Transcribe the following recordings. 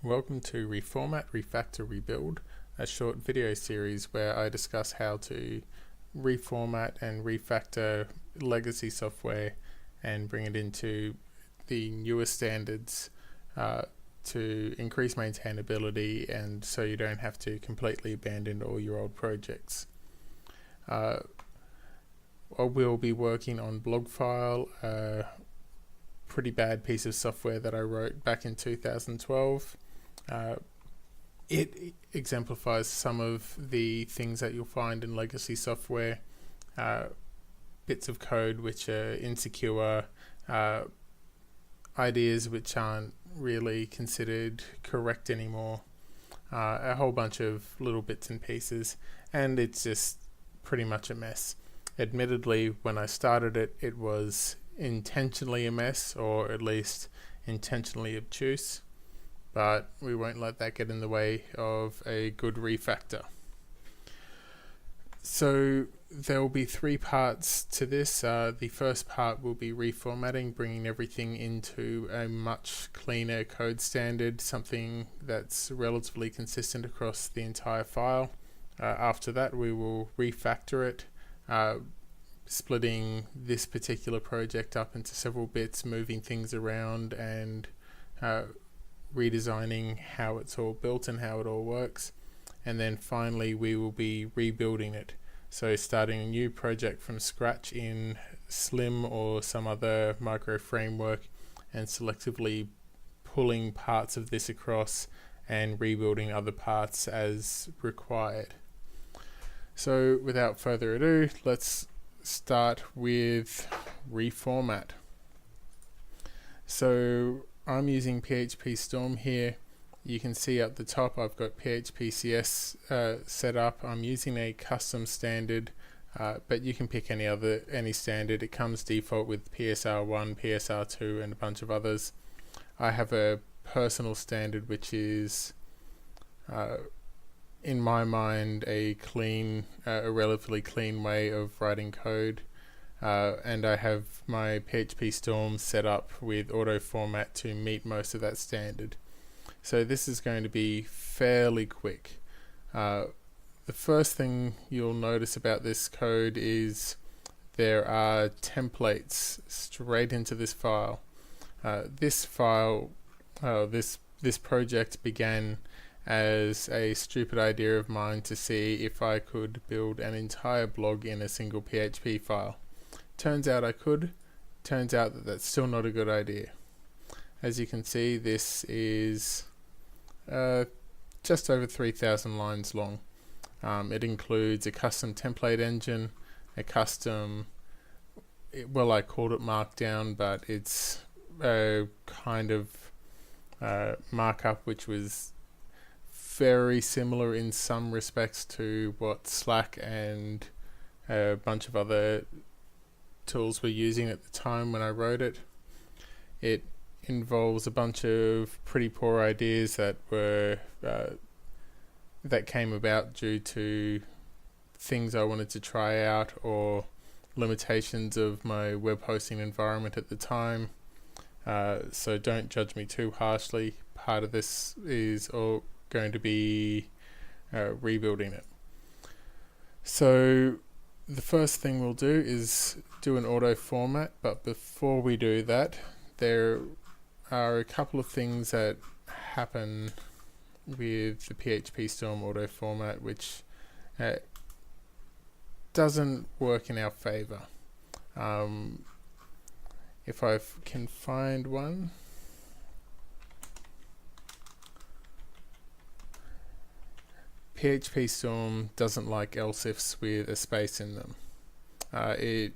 Welcome to Reformat, Refactor, Rebuild, a short video series where I discuss how to reformat and refactor legacy software and bring it into the newer standards to increase maintainability and so you don't have to completely abandon all your old projects. I will be working on BlogFile, a pretty bad piece of software that I wrote back in 2012. It exemplifies some of the things that you'll find in legacy software, bits of code which are insecure, ideas which aren't really considered correct anymore, a whole bunch of little bits and pieces, and it's just pretty much a mess. Admittedly, when I started it, it was intentionally a mess, or at least intentionally obtuse. But we won't let that get in the way of a good refactor. So there will be three parts to this. The first part will be reformatting, bringing everything into a much cleaner code standard, something that's relatively consistent across the entire file. After that, we will refactor it, splitting this particular project up into several bits, moving things around and redesigning how it's all built and how it all works. And then finally we will be rebuilding it, so starting a new project from scratch in Slim or some other micro framework and selectively pulling parts of this across and rebuilding other parts as required. So without further ado, let's start with Reformat. So I'm using PHP Storm here. You can see at the top I've got PHPCS set up. I'm using a custom standard, but you can pick any standard. It comes default with PSR1, PSR2 and a bunch of others. I have a personal standard which is in my mind a relatively clean way of writing code. And I have my PHP Storm set up with auto format to meet most of that standard. So this is going to be fairly quick. The first thing you'll notice about this code is there are templates straight into this file. This project began as a stupid idea of mine to see if I could build an entire blog in a single PHP file. Turns out I could. Turns out that that's still not a good idea. As you can see, this is just over 3,000 lines long. It includes a custom template engine, a custom, I called it Markdown, but it's a kind of markup which was very similar in some respects to what Slack and a bunch of other tools we're using at the time when I wrote it. It involves a bunch of pretty poor ideas that came about due to things I wanted to try out or limitations of my web hosting environment at the time. So don't judge me too harshly. Part of this is all going to be rebuilding it. So the first thing we'll do is do an auto format, but before we do that, there are a couple of things that happen with the PHP Storm auto format which doesn't work in our favor. If I can find one. PHP Storm doesn't like else ifs with a space in them. It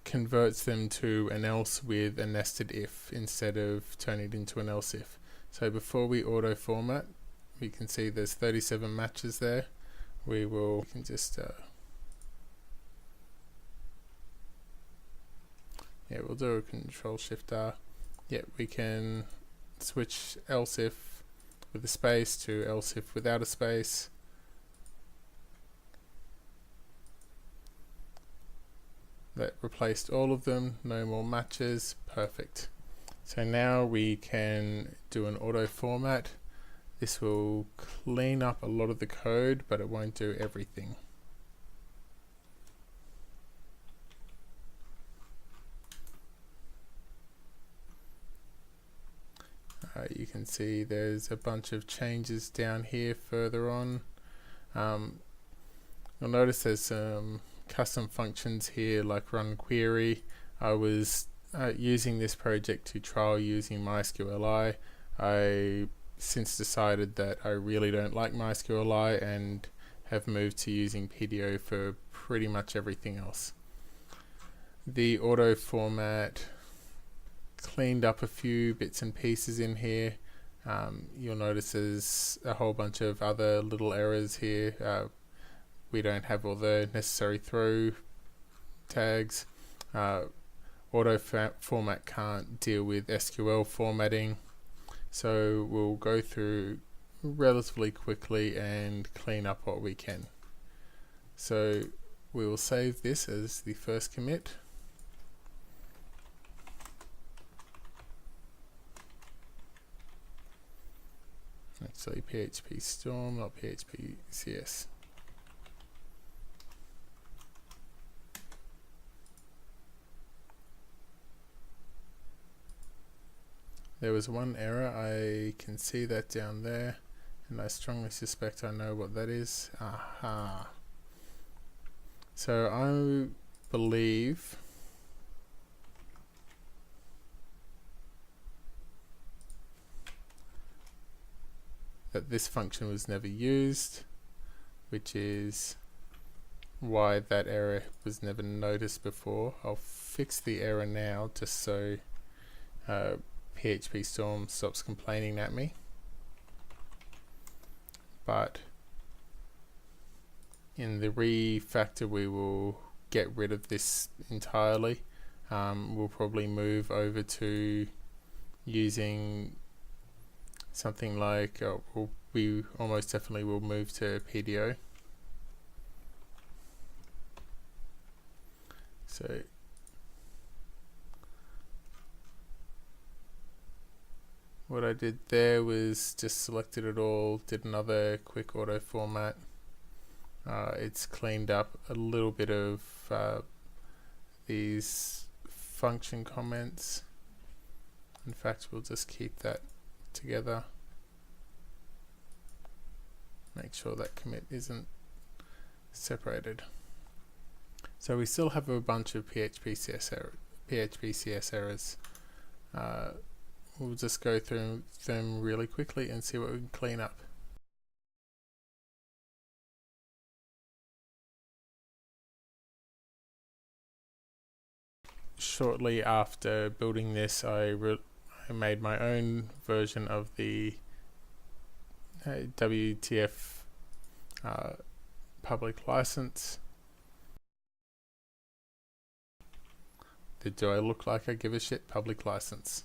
converts them to an else with a nested if instead of turning it into an else if. So before we auto format, we can see there's 37 matches there. We can just we'll do a Control-Shift-R. We can switch else if with a space to else if without a space. That replaced all of them, no more matches, perfect. So now we can do an auto format. This will clean up a lot of the code, but it won't do everything. You can see there's a bunch of changes down here further on. You'll notice there's some custom functions here like run query. I was using this project to trial using MySQLi. I since decided that I really don't like MySQLi and have moved to using PDO for pretty much everything else. The auto format cleaned up a few bits and pieces in here. You'll notice there's a whole bunch of other little errors here. We don't have all the necessary throw tags. Auto format can't deal with SQL formatting. So we'll go through relatively quickly and clean up what we can. So we will save this as the first commit. Actually PHP Storm, not PHP CS. There was one error, I can see that down there, and I strongly suspect I know what that is. Aha. So I believe that this function was never used, which is why that error was never noticed before. I'll fix the error now just so PHP Storm stops complaining at me. But in the refactor we will get rid of this entirely. We'll probably move over to using something like we almost definitely will move to PDO. So what I did there was just selected it all, did another quick auto format. It's cleaned up a little bit of these function comments. In fact, we'll just keep that together. Make sure that commit isn't separated. So we still have a bunch of PHP CS errors. We'll just go through them really quickly and see what we can clean up. Shortly after building this, I made my own version of the WTF public license. Do I look like I give a shit? Public license.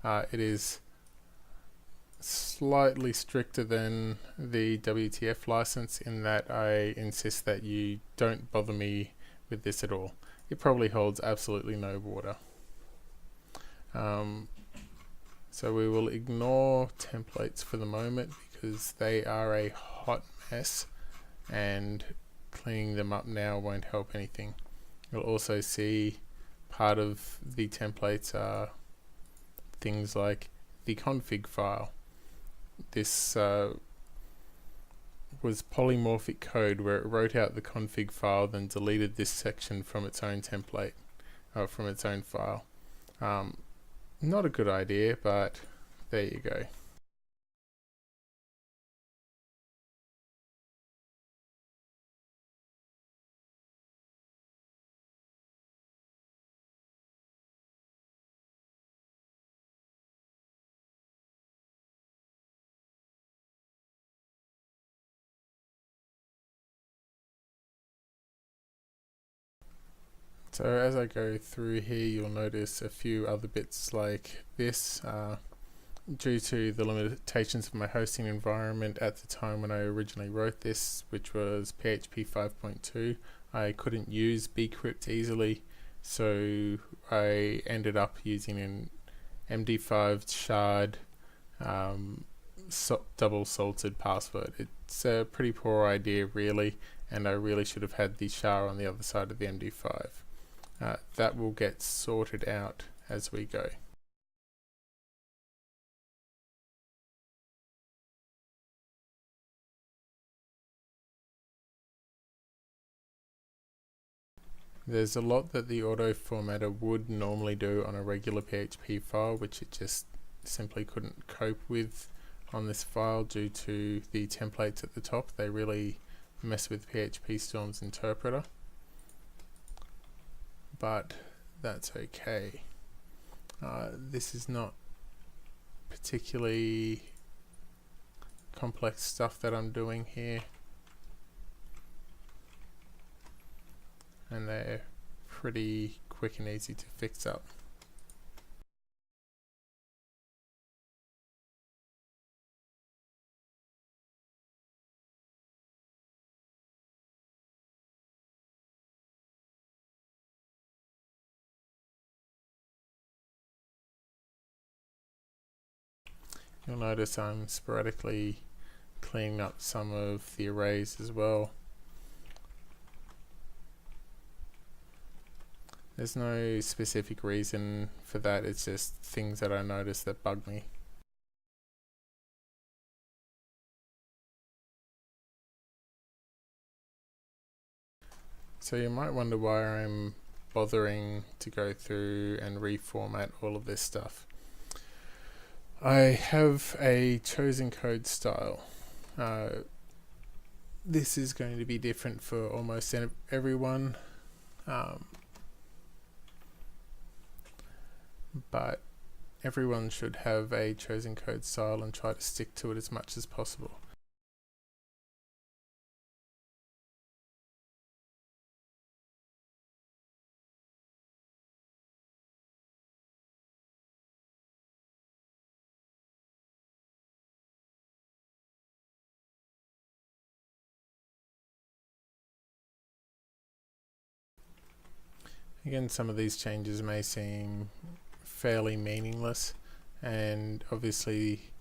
It is slightly stricter than the WTF license in that I insist that you don't bother me with this at all. It probably holds absolutely no water. So we will ignore templates for the moment because they are a hot mess and cleaning them up now won't help anything. You'll also see part of the templates are things like the config file. This was polymorphic code where it wrote out the config file then deleted this section from its own template, from its own file. Not a good idea, but there you go. So as I go through here, you'll notice a few other bits like this. Due to the limitations of my hosting environment at the time when I originally wrote this, which was PHP 5.2, I couldn't use bcrypt easily, so I ended up using an MD5 shard double salted password. It's a pretty poor idea really, and I really should have had the SHA on the other side of the MD5. That will get sorted out as we go. There's a lot that the auto formatter would normally do on a regular PHP file, which it just simply couldn't cope with on this file due to the templates at the top. They really mess with PHP Storm's interpreter, but that's okay. This is not particularly complex stuff that I'm doing here, and they're pretty quick and easy to fix up. You'll notice I'm sporadically cleaning up some of the arrays as well. There's no specific reason for that, it's just things that I notice that bug me. So you might wonder why I'm bothering to go through and reformat all of this stuff. I have a chosen code style. This is going to be different for almost everyone, but everyone should have a chosen code style and try to stick to it as much as possible. Again, some of these changes may seem fairly meaningless, and obviously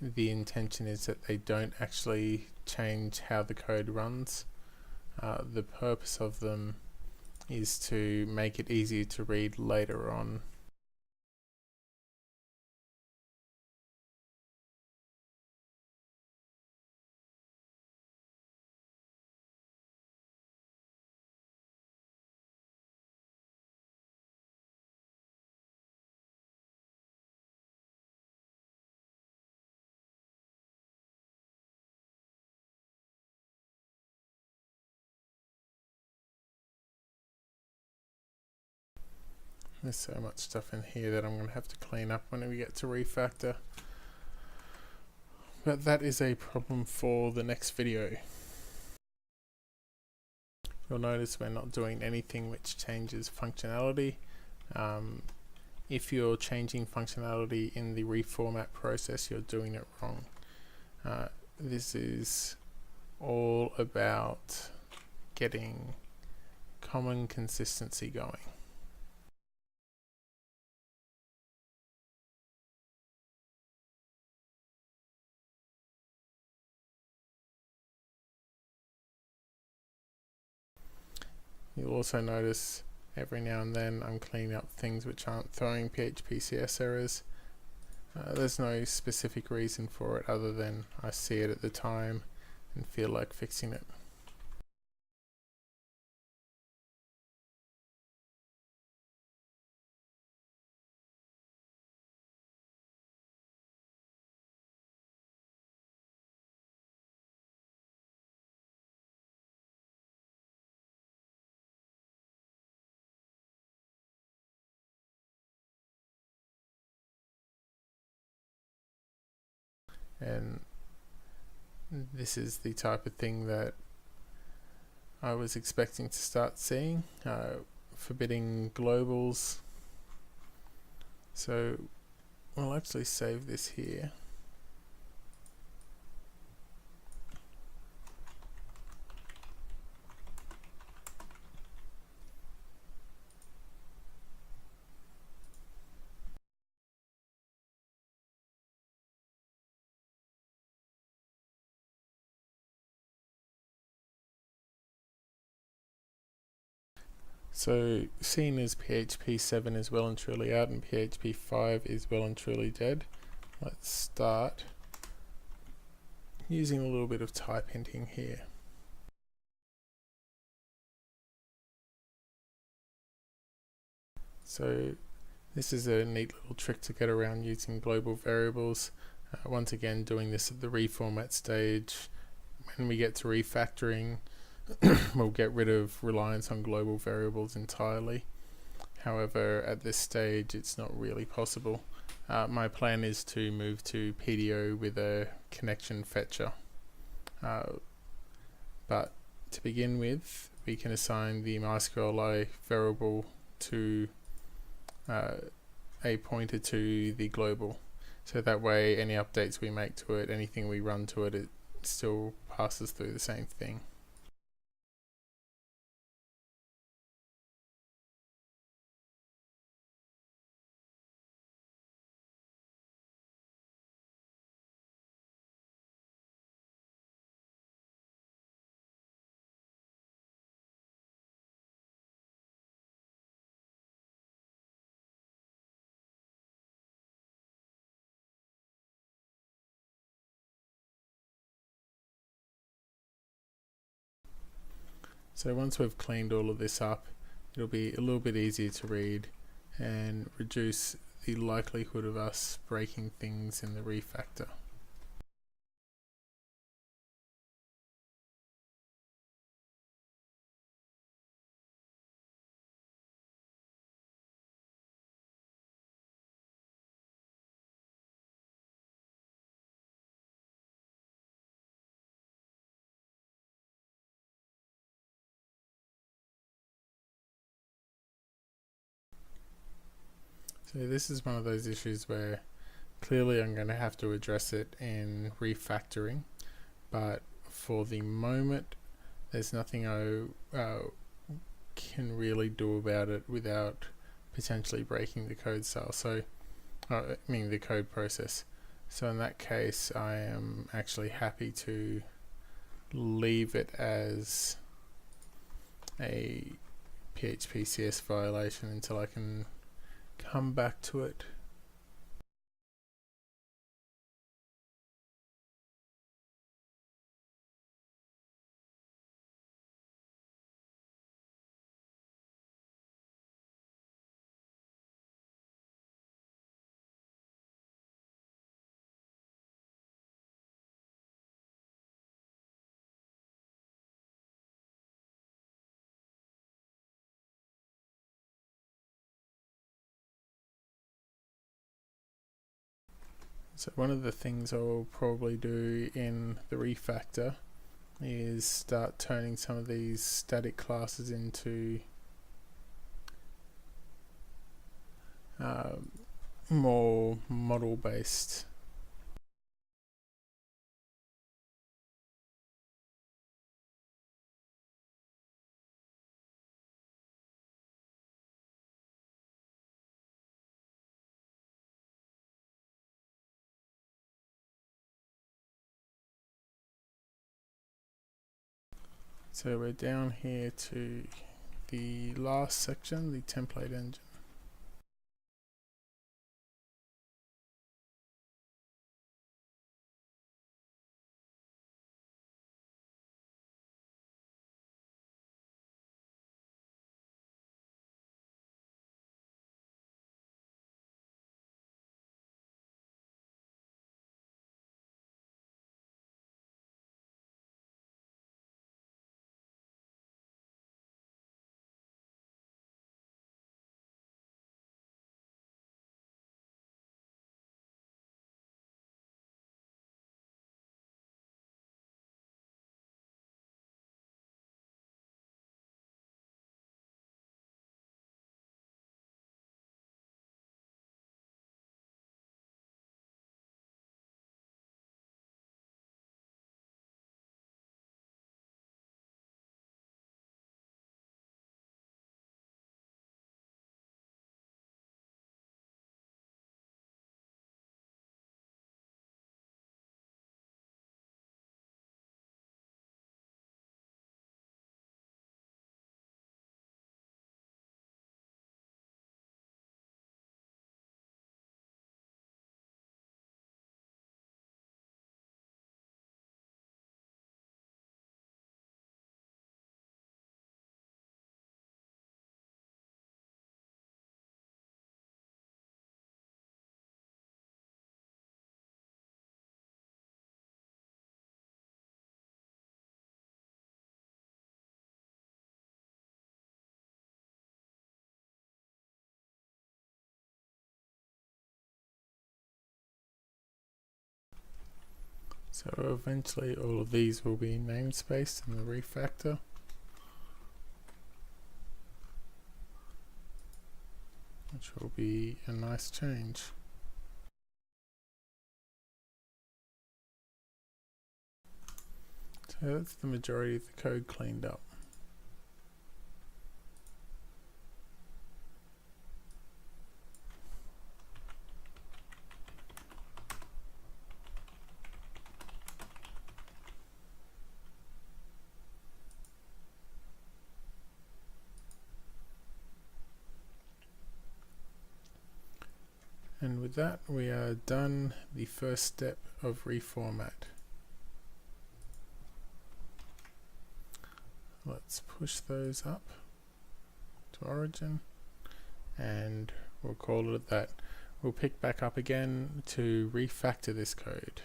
the intention is that they don't actually change how the code runs. The purpose of them is to make it easier to read later on. There's so much stuff in here that I'm going to have to clean up when we get to Refactor. But that is a problem for the next video. You'll notice we're not doing anything which changes functionality. If you're changing functionality in the reformat process, you're doing it wrong. This is all about getting common consistency going. You'll also notice every now and then I'm cleaning up things which aren't throwing PHP-CS errors. There's no specific reason for it other than I see it at the time and feel like fixing it. And this is the type of thing that I was expecting to start seeing, forbidding globals. So we'll actually save this here. So seeing as PHP 7 is well and truly out and PHP 5 is well and truly dead, let's start using a little bit of type hinting here. So this is a neat little trick to get around using global variables. Once again, doing this at the reformat stage. When we get to refactoring, we'll get rid of reliance on global variables entirely. However, at this stage, it's not really possible. My plan is to move to PDO with a connection fetcher. But to begin with, we can assign the MySQLi variable to a pointer to the global. So that way, any updates we make to it, anything we run to it, it still passes through the same thing. So once we've cleaned all of this up, it'll be a little bit easier to read and reduce the likelihood of us breaking things in the refactor. So this is one of those issues where clearly I'm going to have to address it in refactoring, but for the moment there's nothing I can really do about it without potentially breaking the code cell. So I mean the code process. So in that case, I am actually happy to leave it as a PHP CS violation until I can come back to it. So one of the things I'll probably do in the refactor is start turning some of these static classes into more model based. So we're down here to the last section, the template engine. So eventually all of these will be namespace in the refactor. Which will be a nice change. So that's the majority of the code cleaned up. And with that, we are done the first step of reformat. Let's push those up to origin, and we'll call it that. We'll pick back up again to refactor this code.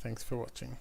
Thanks for watching.